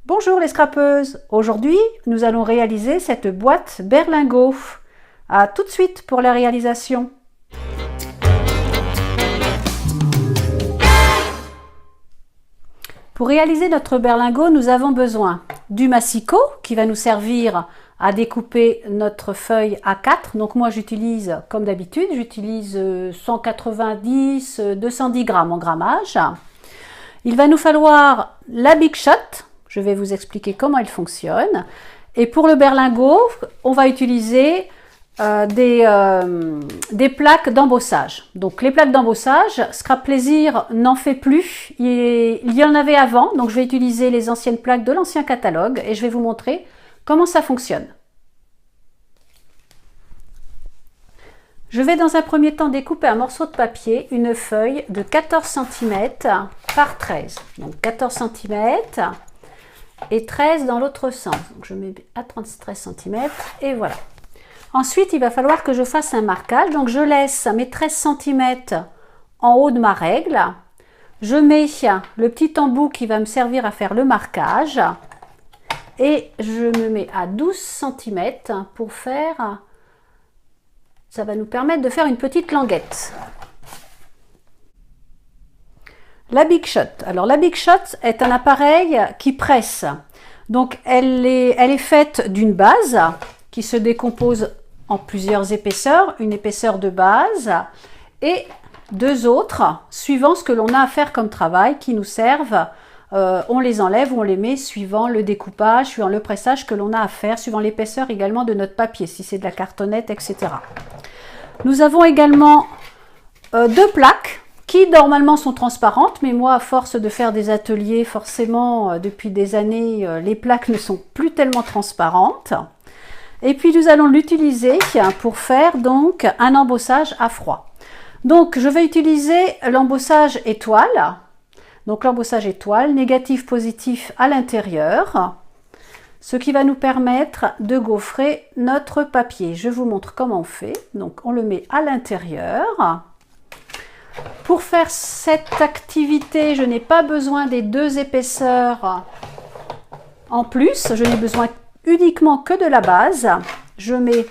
Bonjour les scrapeuses, aujourd'hui nous allons réaliser cette boîte berlingot. À tout de suite pour la réalisation. Pour réaliser notre berlingot, nous avons besoin du massicot qui va nous servir à découper notre feuille A4. Donc moi j'utilise, comme d'habitude, j'utilise 190-210 grammes en grammage. Il va nous falloir la Big Shot. Je vais vous expliquer comment elle fonctionne. Et pour le berlingot, on va utiliser des plaques d'embossage. Donc les plaques d'embossage, Scrap Plaisir n'en fait plus. Il y en avait avant, donc je vais utiliser les anciennes plaques de l'ancien catalogue et je vais vous montrer comment ça fonctionne. Je vais dans un premier temps découper un morceau de papier, une feuille de 14 cm par 13. Donc 14 cm et 13 dans l'autre sens. Donc je mets à 13 cm et voilà. Ensuite, il va falloir que je fasse un marquage. Donc je laisse mes 13 cm en haut de ma règle. Je mets le petit embout qui va me servir à faire le marquage. Et je me mets à 12 cm pour faire... Ça va nous permettre de faire une petite languette. La Big Shot. Alors la Big Shot est un appareil qui presse. Donc elle est faite d'une base qui se décompose en plusieurs épaisseurs. Une épaisseur de base et deux autres suivant ce que l'on a à faire comme travail qui nous servent. On les enlève ou on les met suivant le découpage, suivant le pressage que l'on a à faire, suivant l'épaisseur également de notre papier, si c'est de la cartonnette, etc. Nous avons également deux plaques qui normalement sont transparentes, mais moi à force de faire des ateliers, forcément depuis des années, les plaques ne sont plus tellement transparentes. Et puis nous allons l'utiliser pour faire donc un embossage à froid. Donc je vais utiliser l'embossage étoile. Donc l'embossage étoile, négatif, positif à l'intérieur, ce qui va nous permettre de gaufrer notre papier. Je vous montre comment on fait. Donc on le met à l'intérieur. Pour faire cette activité, je n'ai pas besoin des deux épaisseurs en plus. Je n'ai besoin uniquement que de la base. Je mets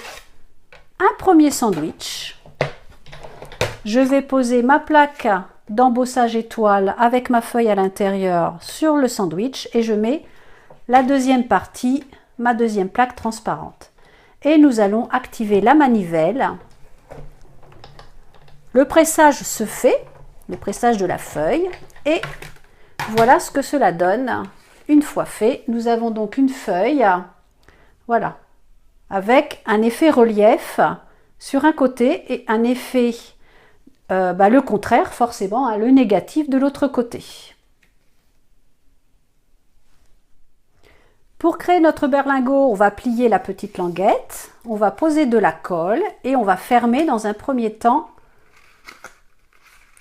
un premier sandwich. Je vais poser ma plaque d'embossage étoile avec ma feuille à l'intérieur sur le sandwich et je mets la deuxième partie, ma deuxième plaque transparente. Et nous allons activer la manivelle. Le pressage se fait, le pressage de la feuille, et voilà ce que cela donne. Une fois fait, nous avons donc une feuille, voilà, avec un effet relief sur un côté et un effet le contraire, forcément, le négatif de l'autre côté. Pour créer notre berlingot, on va plier la petite languette, on va poser de la colle et on va fermer dans un premier temps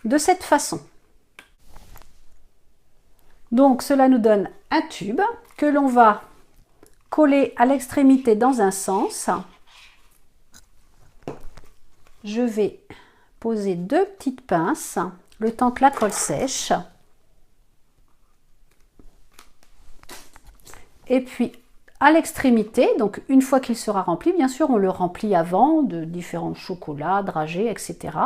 de cette façon. Donc cela nous donne un tube que l'on va coller à l'extrémité dans un sens. Je vais poser deux petites pinces le temps que la colle sèche. Et puis à l'extrémité, donc une fois qu'il sera rempli, bien sûr on le remplit avant de différents chocolats, dragées, etc.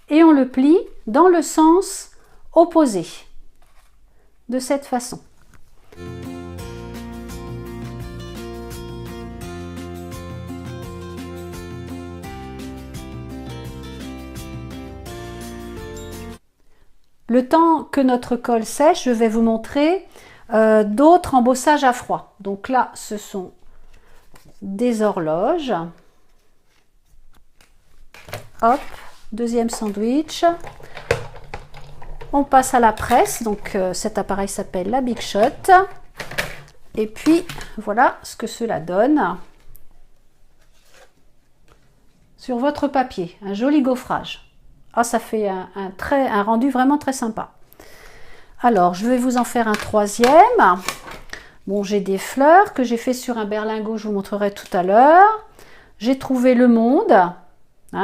Et on le plie dans le sens opposé, de cette façon. Le temps que notre colle sèche, je vais vous montrer d'autres embossages à froid. Donc là, ce sont des horloges. Hop, deuxième sandwich. On passe à la presse. Donc cet appareil s'appelle la Big Shot. Et puis, voilà ce que cela donne sur votre papier. Un joli gaufrage. Ah, ça fait un rendu vraiment très sympa. Alors, je vais vous en faire un troisième. Bon, j'ai des fleurs que j'ai fait sur un berlingot, je vous montrerai tout à l'heure. J'ai trouvé le monde,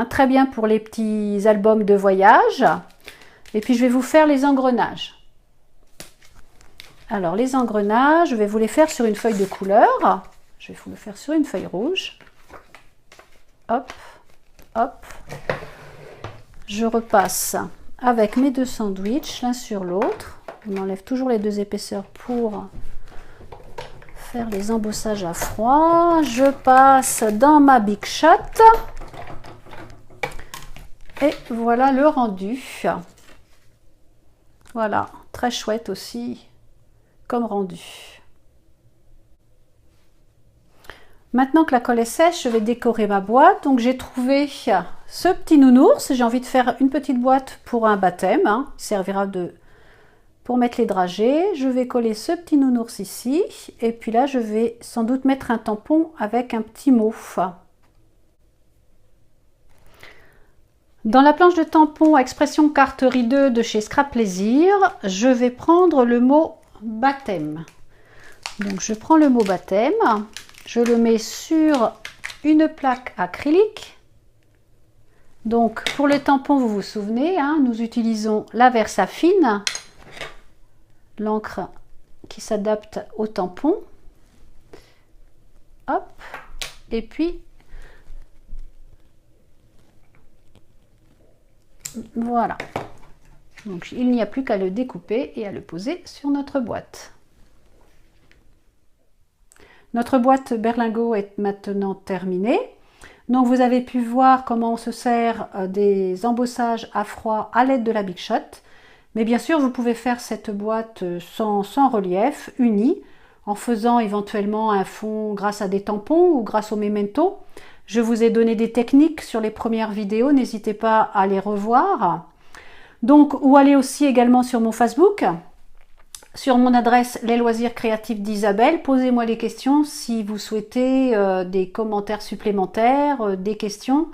très bien pour les petits albums de voyage. Et puis, je vais vous faire les engrenages. Alors les engrenages, je vais vous les faire sur une feuille de couleur. Je vais vous le faire sur une feuille rouge. Hop, hop. Je repasse avec mes deux sandwichs l'un sur l'autre. On enlève toujours les deux épaisseurs pour faire les embossages à froid. Je passe dans ma Big Shot. Et voilà le rendu. Voilà, très chouette aussi comme rendu. Maintenant que la colle est sèche, je vais décorer ma boîte. Donc j'ai trouvé ce petit nounours. J'ai envie de faire une petite boîte pour un baptême. Hein. Il servira pour mettre les dragées. Je vais coller ce petit nounours ici. Et puis là, je vais sans doute mettre un tampon avec un petit mot. Dans la planche de tampon Expression Carterie 2 de chez Scrap Plaisir, je vais prendre le mot baptême. Donc je prends le mot baptême, je le mets sur une plaque acrylique. Donc pour le tampon, vous vous souvenez, hein, nous utilisons la Versafine, l'encre qui s'adapte au tampon. Hop, et puis voilà. Donc il n'y a plus qu'à le découper et à le poser sur notre boîte. Notre boîte berlingot est maintenant terminée. Donc vous avez pu voir comment on se sert des embossages à froid à l'aide de la Big Shot. Mais bien sûr, vous pouvez faire cette boîte sans relief, unie, en faisant éventuellement un fond grâce à des tampons ou grâce au memento. Je vous ai donné des techniques sur les premières vidéos, n'hésitez pas à les revoir. Donc, ou allez aussi également sur mon Facebook, sur mon adresse Les Loisirs Créatifs d'Isabelle. Posez-moi les questions si vous souhaitez des commentaires supplémentaires, des questions.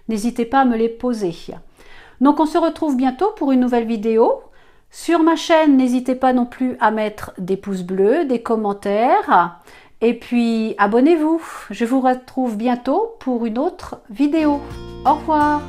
N'hésitez pas à me les poser. Donc, on se retrouve bientôt pour une nouvelle vidéo. Sur ma chaîne, n'hésitez pas non plus à mettre des pouces bleus, des commentaires. Et puis, abonnez-vous. Je vous retrouve bientôt pour une autre vidéo. Au revoir.